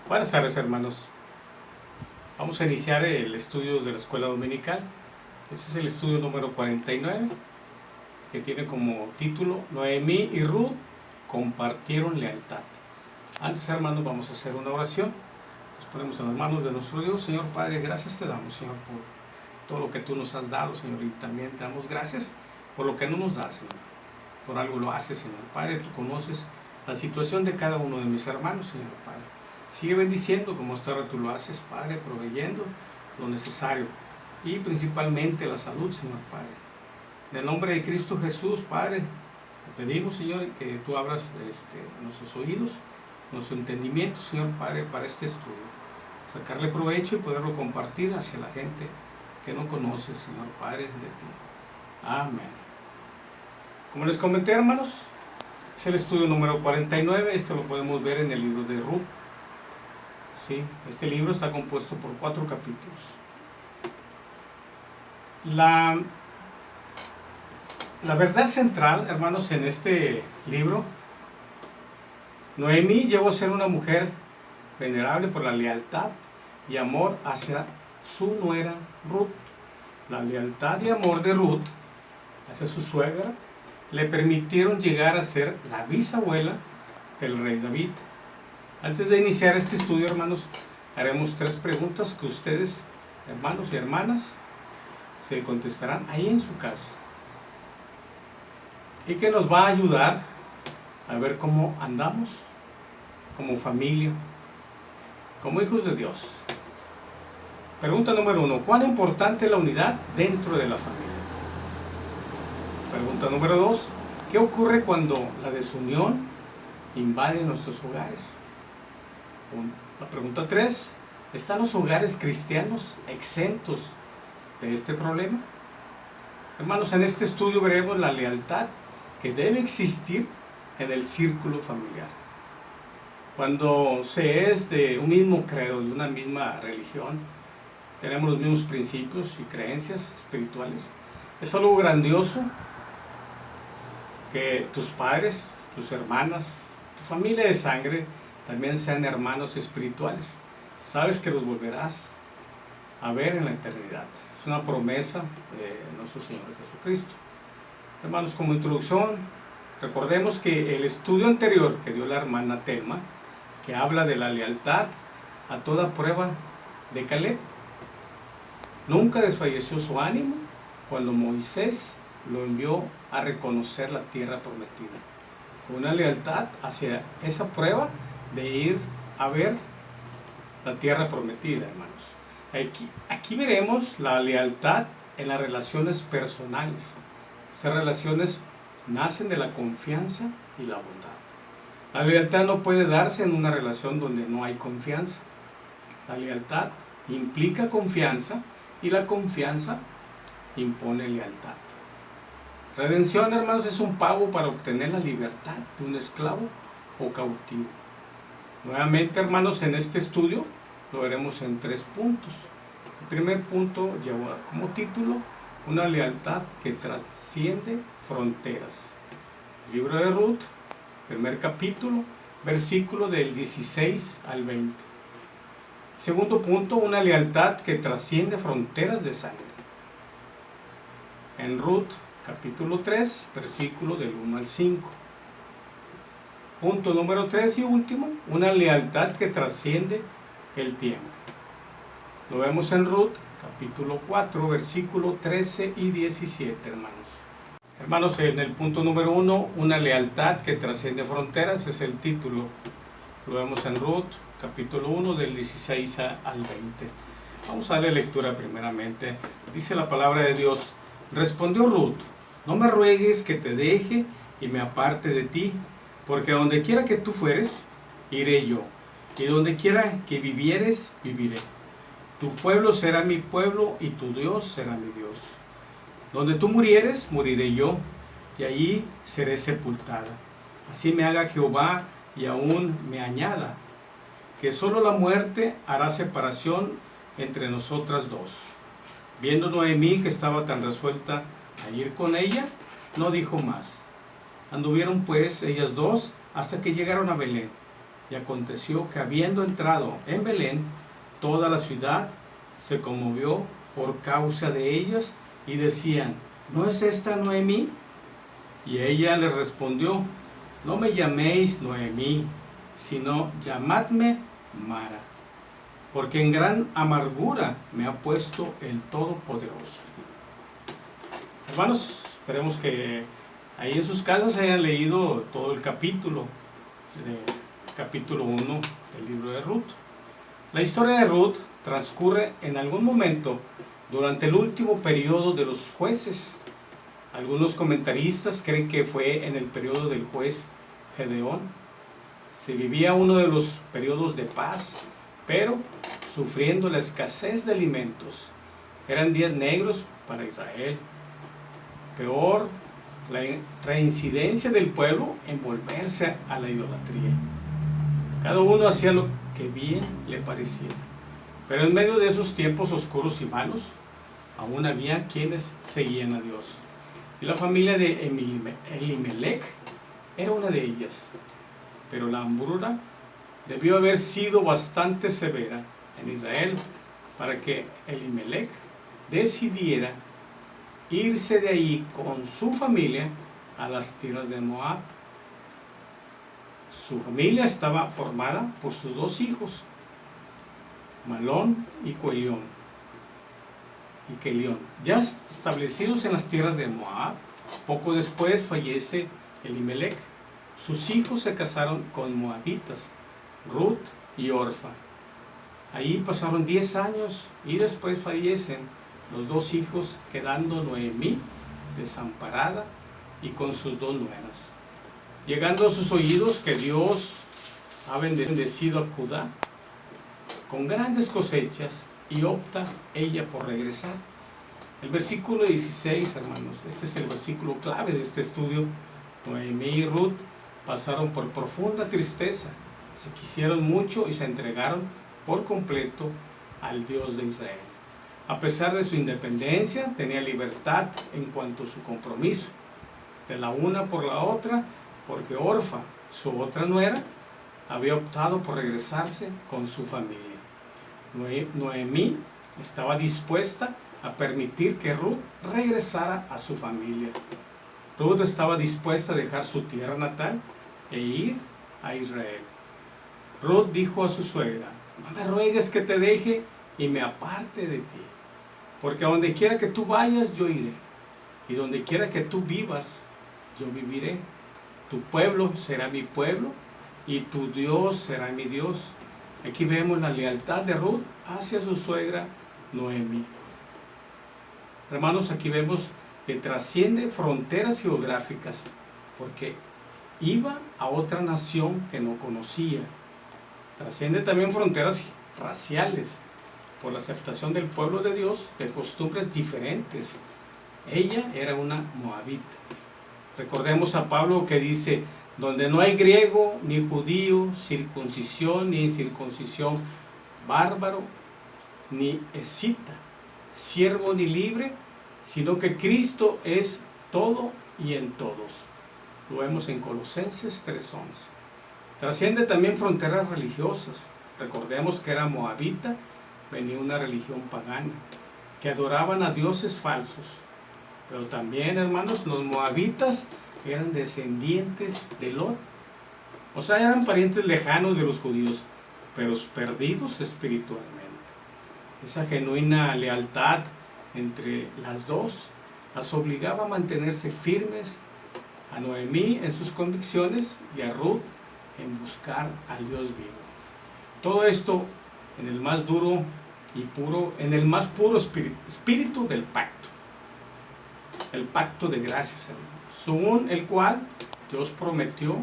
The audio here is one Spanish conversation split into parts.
Buenas tardes, hermanos. Vamos a iniciar el estudio de la escuela dominical. Este es el estudio número 49, que tiene como título Noemí y Ruth compartieron lealtad. Antes, hermanos, vamos a hacer una oración. Nos ponemos en las manos de nuestro Dios. Señor Padre, gracias te damos, Señor, por todo lo que tú nos has dado, Señor, y también te damos gracias por lo que no nos das, Señor. Por algo lo haces, Señor Padre. Tú conoces la situación de cada uno de mis hermanos, Señor Padre. Sigue bendiciendo como hasta ahora tú lo haces, Padre, proveyendo lo necesario y principalmente la salud, Señor Padre. En el nombre de Cristo Jesús, Padre, te pedimos, Señor, que tú abras nuestros oídos, nuestro entendimiento, Señor Padre, para este estudio. Sacarle provecho y poderlo compartir hacia la gente que no conoce, Señor Padre, de ti. Amén. Como les comenté, hermanos, es el estudio número 49. Esto lo podemos ver en el libro de Ruth. Sí, este libro está compuesto por 4 capítulos. La verdad central, hermanos, en este libro, Noemí llegó a ser una mujer venerable por la lealtad y amor hacia su nuera Ruth. La lealtad y amor de Ruth hacia su suegra le permitieron llegar a ser la bisabuela del rey David. Antes de iniciar este estudio, hermanos, haremos 3 preguntas que ustedes, hermanos y hermanas, se contestarán ahí en su casa. Y que nos va a ayudar a ver cómo andamos como familia, como hijos de Dios. Pregunta número 1. ¿Cuán importante es la unidad dentro de la familia? Pregunta número 2. ¿Qué ocurre cuando la desunión invade nuestros hogares? La pregunta 3. ¿Están los hogares cristianos exentos de este problema? Hermanos, en este estudio veremos la lealtad que debe existir en el círculo familiar. Cuando se es de un mismo credo, de una misma religión, tenemos los mismos principios y creencias espirituales. Es algo grandioso que tus padres, tus hermanas, tu familia de sangre también sean hermanos espirituales. Sabes que los volverás a ver en la eternidad. Es una promesa de nuestro Señor Jesucristo. Hermanos, como introducción, recordemos que el estudio anterior que dio la hermana Telma, que habla de la lealtad a toda prueba de Caleb, nunca desfalleció su ánimo cuando Moisés lo envió a reconocer la tierra prometida. Con una lealtad hacia esa prueba de ir a ver la tierra prometida, hermanos. Aquí veremos la lealtad en las relaciones personales. Estas relaciones nacen de la confianza y la bondad. La lealtad no puede darse en una relación donde no hay confianza. La lealtad implica confianza y la confianza impone lealtad. Redención, hermanos, es un pago para obtener la libertad de un esclavo o cautivo. Nuevamente, hermanos, en este estudio lo veremos en 3 puntos. El primer punto lleva como título una lealtad que trasciende fronteras. Libro de Ruth, primer capítulo, versículo del 16 al 20. Segundo punto, una lealtad que trasciende fronteras de sangre. En Ruth, capítulo 3, versículo del 1 al 5. Punto número 3 y último, una lealtad que trasciende el tiempo. Lo vemos en Ruth, capítulo 4, versículo 13 y 17, hermanos. Hermanos, en el punto número 1, una lealtad que trasciende fronteras, es el título. Lo vemos en Ruth, capítulo 1, del 16 al 20. Vamos a darle lectura primeramente. Dice la palabra de Dios: respondió Ruth: no me ruegues que te deje y me aparte de ti, porque donde quiera que tú fueres, iré yo, y donde quiera que vivieres, viviré. Tu pueblo será mi pueblo, y tu Dios será mi Dios. Donde tú murieres, moriré yo, y allí seré sepultada. Así me haga Jehová, y aún me añada, que solo la muerte hará separación entre nosotras dos. Viendo Noemí que estaba tan resuelta a ir con ella, no dijo más. Anduvieron pues ellas dos hasta que llegaron a Belén. Y aconteció que habiendo entrado en Belén, toda la ciudad se conmovió por causa de ellas y decían, ¿no es esta Noemí? Y ella les respondió, no me llaméis Noemí, sino llamadme Mara, porque en gran amargura me ha puesto el Todopoderoso. Hermanos, esperemos que ahí en sus casas hayan leído todo el capítulo 1 del libro de Ruth. La historia de Ruth transcurre en algún momento durante el último periodo de los jueces. Algunos comentaristas creen que fue en el periodo del juez Gedeón. Se vivía uno de los periodos de paz, pero sufriendo la escasez de alimentos. Eran días negros para Israel. Peor, la reincidencia del pueblo en volverse a la idolatría. Cada uno hacía lo que bien le parecía. Pero en medio de esos tiempos oscuros y malos, aún había quienes seguían a Dios. Y la familia de Elimelech era una de ellas. Pero la hambruna debió haber sido bastante severa en Israel para que Elimelech decidiera irse de ahí con su familia a las tierras de Moab. Su familia estaba formada por sus dos hijos, Malón y Quelión. Ya establecidos en las tierras de Moab, poco después fallece Elimelech. Sus hijos se casaron con moabitas, Ruth y Orfa. Ahí pasaron 10 años y después fallecen los dos hijos, quedando Noemí desamparada y con sus dos nueras. Llegando a sus oídos que Dios ha bendecido a Judá con grandes cosechas, y opta ella por regresar. El versículo 16, hermanos, este es el versículo clave de este estudio. Noemí y Ruth pasaron por profunda tristeza, se quisieron mucho y se entregaron por completo al Dios de Israel. A pesar de su independencia, tenía libertad en cuanto a su compromiso de la una por la otra, porque Orfa, su otra nuera, había optado por regresarse con su familia. Noemí estaba dispuesta a permitir que Ruth regresara a su familia. Ruth estaba dispuesta a dejar su tierra natal e ir a Israel. Ruth dijo a su suegra, no me ruegues que te deje y me aparte de ti, porque a donde quiera que tú vayas yo iré, y donde quiera que tú vivas yo viviré. Tu pueblo será mi pueblo y tu Dios será mi Dios. Aquí vemos la lealtad de Ruth hacia su suegra Noemí. Hermanos, aquí vemos que trasciende fronteras geográficas, porque iba a otra nación que no conocía. Trasciende también fronteras raciales, por la aceptación del pueblo de Dios de costumbres diferentes. Ella era una moabita. Recordemos a Pablo que dice, donde no hay griego ni judío, circuncisión ni incircuncisión, bárbaro ni escita, siervo ni libre, sino que Cristo es todo y en todos. Lo vemos en Colosenses 3:11. Trasciende también fronteras religiosas. Recordemos que era moabita, venía una religión pagana, que adoraban a dioses falsos. Pero también, hermanos, los moabitas eran descendientes de Lot. O sea, eran parientes lejanos de los judíos, pero perdidos espiritualmente. Esa genuina lealtad entre las dos las obligaba a mantenerse firmes, a Noemí en sus convicciones y a Ruth en buscar al Dios vivo. Todo esto en el más duro y puro, en el más puro espíritu del pacto. El pacto de gracias, hermanos, según el cual Dios prometió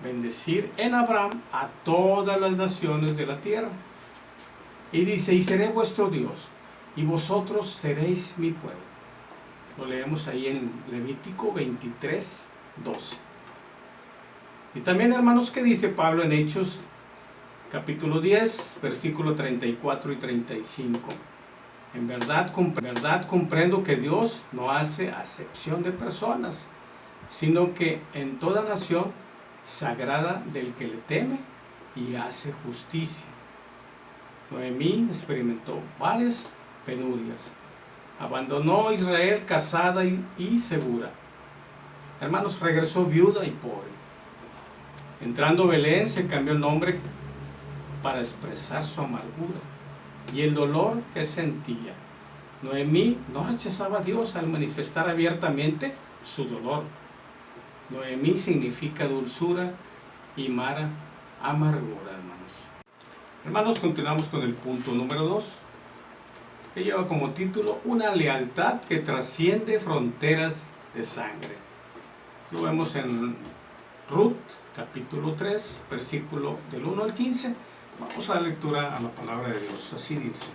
bendecir en Abraham a todas las naciones de la tierra. Y dice, y seré vuestro Dios, y vosotros seréis mi pueblo. Lo leemos ahí en Levítico 23:12. Y también, hermanos, ¿qué dice Pablo en Hechos capítulo 10, versículo 34 y 35? En verdad comprendo que Dios no hace acepción de personas, sino que en toda nación se agrada del que le teme y hace justicia. Noemí experimentó varias penurias. Abandonó Israel casada y segura. Hermanos, regresó viuda y pobre. Entrando a Belén se cambió el nombre para expresar su amargura y el dolor que sentía. Noemí no rechazaba a Dios al manifestar abiertamente su dolor. Noemí significa dulzura y Mara amargura, hermanos. Hermanos, continuamos con el punto número 2, que lleva como título Una lealtad que trasciende fronteras de sangre. Lo vemos en Ruth, capítulo 3, versículo del 1 al 15. Vamos a dar lectura a la palabra de Dios. Así dice: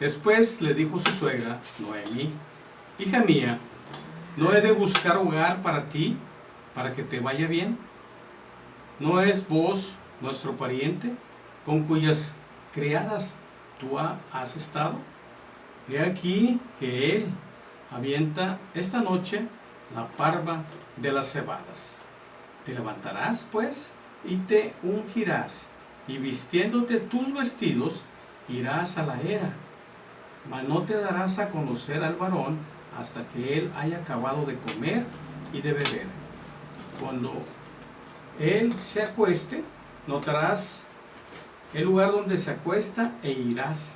Después le dijo su suegra, Noemí: Hija mía, ¿no he de buscar hogar para ti, para que te vaya bien? ¿No es vos nuestro pariente, con cuyas criadas tú has estado? He aquí que él avienta esta noche la parva de las cebadas. Te levantarás, pues, y te ungirás, y vistiéndote tus vestidos, irás a la era. Mas no te darás a conocer al varón hasta que él haya acabado de comer y de beber. Cuando él se acueste, notarás el lugar donde se acuesta e irás,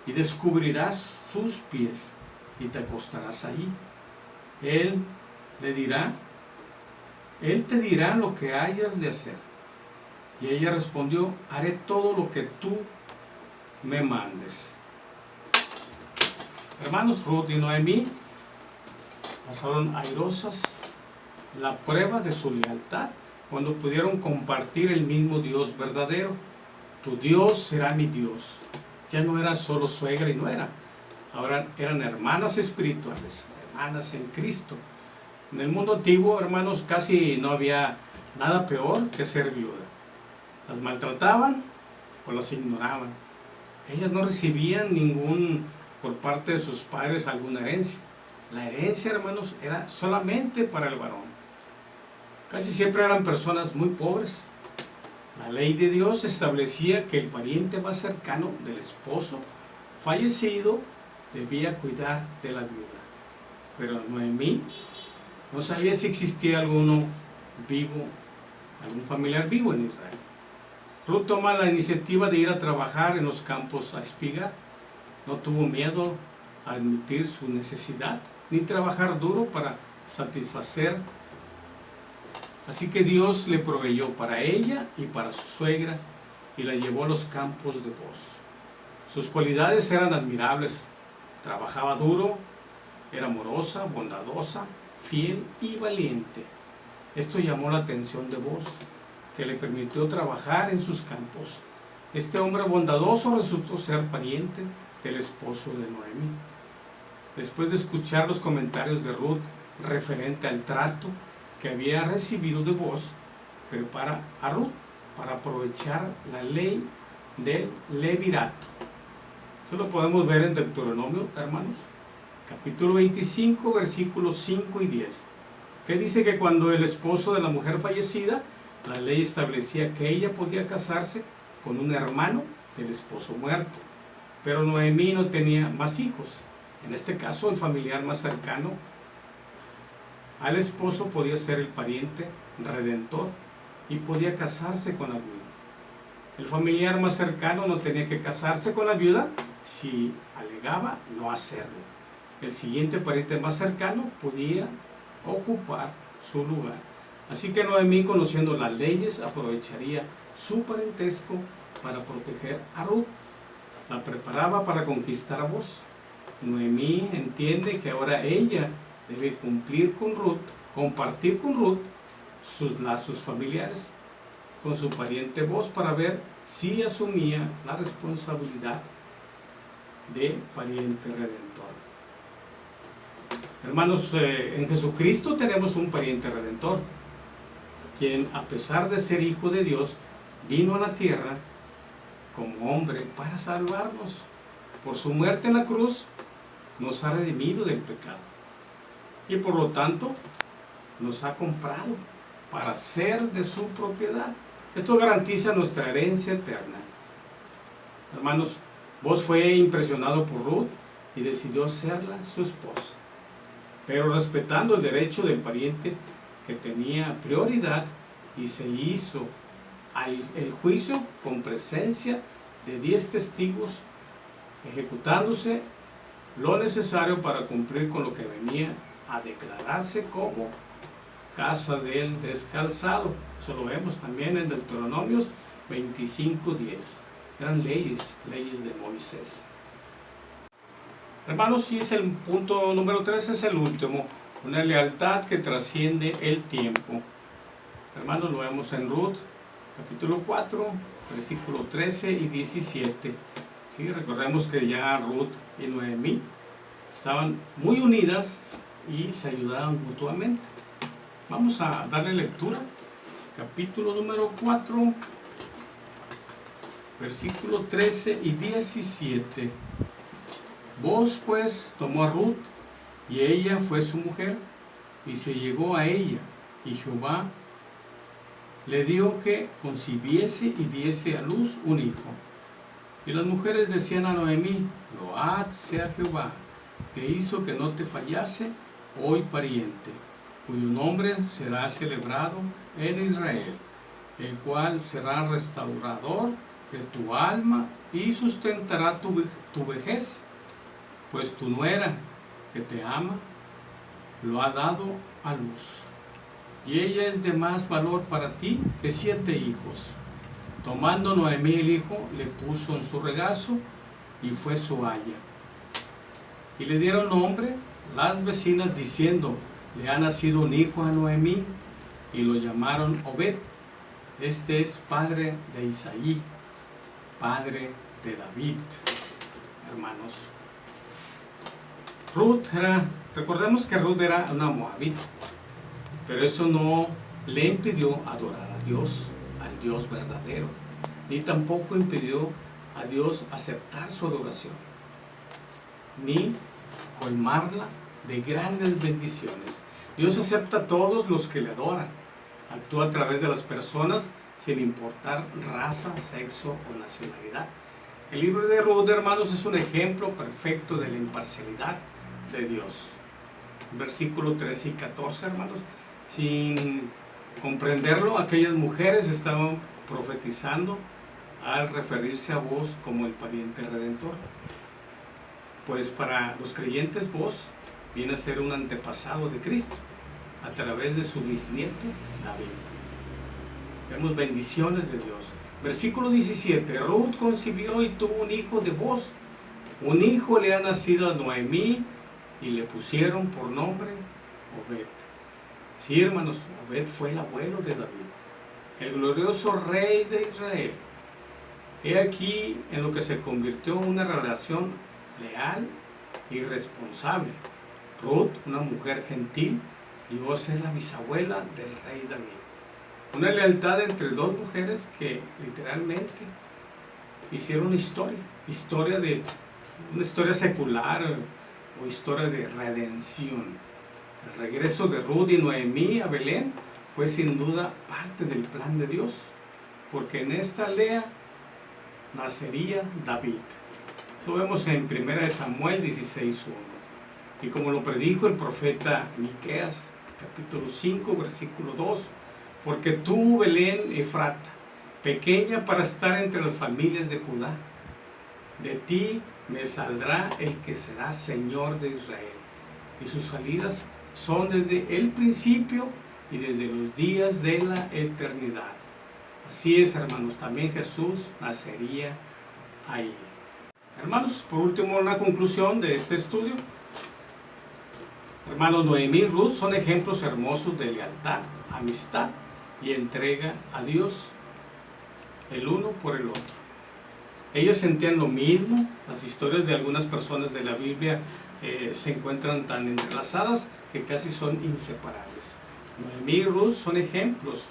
y descubrirás sus pies, y te acostarás allí. Él te dirá lo que hayas de hacer. Y ella respondió: haré todo lo que tú me mandes. Hermanos, Ruth y Noemí pasaron airosas la prueba de su lealtad cuando pudieron compartir el mismo Dios verdadero. Tu Dios será mi Dios. Ya no era solo suegra y nuera, ahora eran hermanas espirituales, hermanas en Cristo. En el mundo antiguo, hermanos, casi no había nada peor que ser viuda. Las maltrataban o las ignoraban. Ellas no recibían por parte de sus padres alguna herencia. La herencia, hermanos, era solamente para el varón. Casi siempre eran personas muy pobres. La ley de Dios establecía que el pariente más cercano del esposo fallecido debía cuidar de la viuda. Pero Noemí no sabía si existía algún familiar vivo en Israel. Ruth toma la iniciativa de ir a trabajar en los campos a espigar. No tuvo miedo a admitir su necesidad, ni trabajar duro para satisfacer. Así que Dios le proveyó para ella y para su suegra, y la llevó a los campos de Bos. Sus cualidades eran admirables. Trabajaba duro, era amorosa, bondadosa, fiel y valiente. Esto llamó la atención de Bos, que le permitió trabajar en sus campos. Este hombre bondadoso resultó ser pariente del esposo de Noemí. Después de escuchar los comentarios de Ruth referente al trato que había recibido de Bos, prepara a Ruth para aprovechar la ley del levirato. Eso lo podemos ver en Deuteronomio, hermanos, capítulo 25, versículos 5 y 10, que dice que cuando el esposo de la mujer fallecida, la ley establecía que ella podía casarse con un hermano del esposo muerto, pero Noemí no tenía más hijos. En este caso, el familiar más cercano al esposo podía ser el pariente redentor y podía casarse con la viuda. El familiar más cercano no tenía que casarse con la viuda si alegaba no hacerlo. El siguiente pariente más cercano podía ocupar su lugar. Así que Noemí, conociendo las leyes, aprovecharía su parentesco para proteger a Ruth. La preparaba para conquistar a Bos. Noemí entiende que ahora ella debe compartir con Ruth sus lazos familiares con su pariente Bos para ver si asumía la responsabilidad de pariente redentor. Hermanos, en Jesucristo tenemos un pariente redentor, quien a pesar de ser hijo de Dios, vino a la tierra como hombre para salvarnos. Por su muerte en la cruz nos ha redimido del pecado y por lo tanto nos ha comprado para ser de su propiedad. Esto garantiza nuestra herencia eterna. Hermanos, Boaz fue impresionado por Ruth y decidió serla su esposa, pero respetando el derecho del pariente que tenía prioridad, y se hizo el juicio con presencia de 10 testigos, ejecutándose lo necesario para cumplir con lo que venía a declararse como casa del descalzado. Eso lo vemos también en Deuteronomios 25:10. Eran leyes de Moisés. Hermanos, y es el punto número 3, es el último, una lealtad que trasciende el tiempo. Hermanos, lo vemos en Ruth, capítulo 4, versículo 13 y 17. ¿Sí? Recordemos que ya Ruth y Noemí estaban muy unidas y se ayudaban mutuamente. Vamos a darle lectura. Capítulo número 4, versículo 13 y 17. Boaz pues tomó a Ruth, y ella fue su mujer, y se llegó a ella, y Jehová le dio que concibiese y diese a luz un hijo. Y las mujeres decían a Noemí: Load sea Jehová, que hizo que no te fallase hoy pariente, cuyo nombre será celebrado en Israel, el cual será restaurador de tu alma y sustentará tu vejez, pues tu nuera, que te ama, lo ha dado a luz. Y ella es de más valor para ti que 7 hijos. Tomando Noemí el hijo, le puso en su regazo y fue su aya. Y le dieron nombre las vecinas diciendo: le ha nacido un hijo a Noemí, y lo llamaron Obed. Este es padre de Isaí, padre de David. Hermanos, recordemos que Ruth era una moabita, pero eso no le impidió adorar a Dios, al Dios verdadero, ni tampoco impidió a Dios aceptar su adoración, ni colmarla de grandes bendiciones. Dios acepta a todos los que le adoran, actúa a través de las personas sin importar raza, sexo o nacionalidad. El libro de Ruth, hermanos, es un ejemplo perfecto de la imparcialidad de Dios. Versículo 13 y 14, hermanos. Sin comprenderlo, aquellas mujeres estaban profetizando al referirse a Boaz como el pariente redentor. Pues para los creyentes, Boaz viene a ser un antepasado de Cristo a través de su bisnieto David. Vemos bendiciones de Dios. Versículo 17. Ruth concibió y tuvo un hijo de Boaz. Un hijo le ha nacido a Noemí, y le pusieron por nombre Obed. Sí, hermanos, Obed fue el abuelo de David, el glorioso rey de Israel. He aquí en lo que se convirtió en una relación leal y responsable. Ruth, una mujer gentil, llegó a ser la bisabuela del rey David. Una lealtad entre dos mujeres que literalmente hicieron una historia secular o historia de redención. El regreso de Ruth y Noemí a Belén fue sin duda parte del plan de Dios, porque en esta aldea nacería David. Lo vemos en 1 Samuel 16:1. Y como lo predijo el profeta Miqueas, capítulo 5, versículo 2, porque tú, Belén Efrata, pequeña para estar entre las familias de Judá, de ti me saldrá el que será Señor de Israel, y sus salidas son desde el principio y desde los días de la eternidad. Así es, hermanos, también Jesús nacería ahí. Hermanos, por último, una conclusión de este estudio. Hermanos, Noemí y Ruth son ejemplos hermosos de lealtad, amistad y entrega a Dios, el uno por el otro. Ellas sentían lo mismo. Las historias de algunas personas de la Biblia se encuentran tan entrelazadas que casi son inseparables. Noemí y Ruth son ejemplos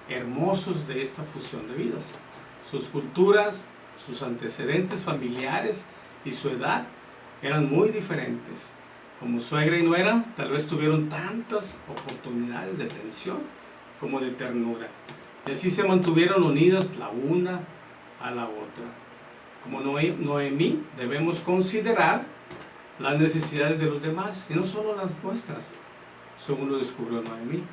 hermosos de esta fusión de vidas. Sus culturas, sus antecedentes familiares y su edad eran muy diferentes. Como suegra y nuera, tal vez tuvieron tantas oportunidades de atención como de ternura. Y así se mantuvieron unidas la una a la otra. Como Noemí, debemos considerar las necesidades de los demás y no solo las nuestras, según lo descubrió Noemí.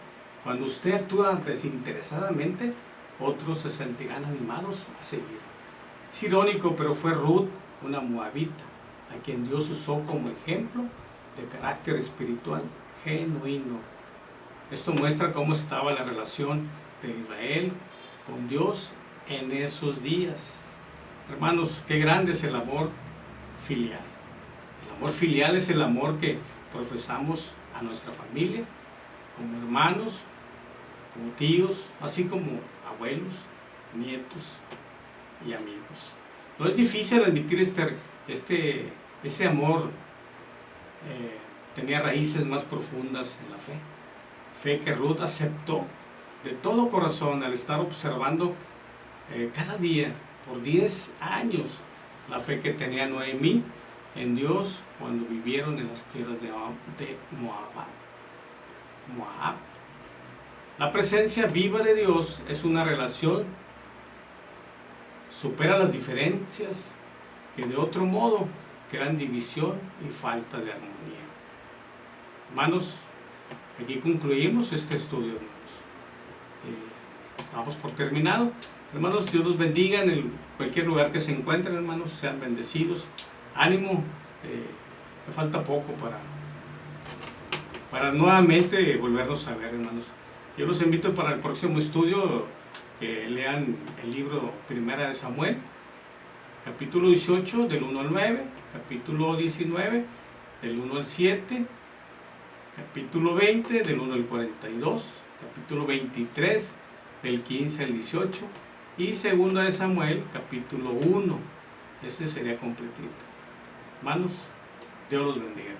Cuando usted actúa desinteresadamente, otros se sentirán animados a seguir. Es irónico, pero fue Ruth, una moabita, a quien Dios usó como ejemplo de carácter espiritual genuino. Esto muestra cómo estaba la relación de Israel con Dios en esos días. Hermanos, qué grande es el amor filial. El amor filial es el amor que profesamos a nuestra familia, como hermanos, como tíos, así como abuelos, nietos y amigos. No es difícil admitir ese amor. Tenía raíces más profundas en la fe. Fe que Ruth aceptó de todo corazón al estar observando cada día por 10 años la fe que tenía Noemí en Dios cuando vivieron en las tierras de Moab. La presencia viva de Dios es una relación, supera las diferencias que de otro modo crean división y falta de armonía. Hermanos, aquí concluimos este estudio, hermanos. Vamos por terminado. Hermanos, Dios los bendiga en cualquier lugar que se encuentren, hermanos, sean bendecidos. Ánimo, me falta poco para nuevamente volvernos a ver, hermanos. Yo los invito para el próximo estudio que lean el libro Primera de Samuel, capítulo 18 del 1 al 9, capítulo 19 del 1 al 7, capítulo 20 del 1 al 42, capítulo 23 del 15 al 18 y segunda de Samuel capítulo 1. Ese sería completito. Hermanos, Dios los bendiga.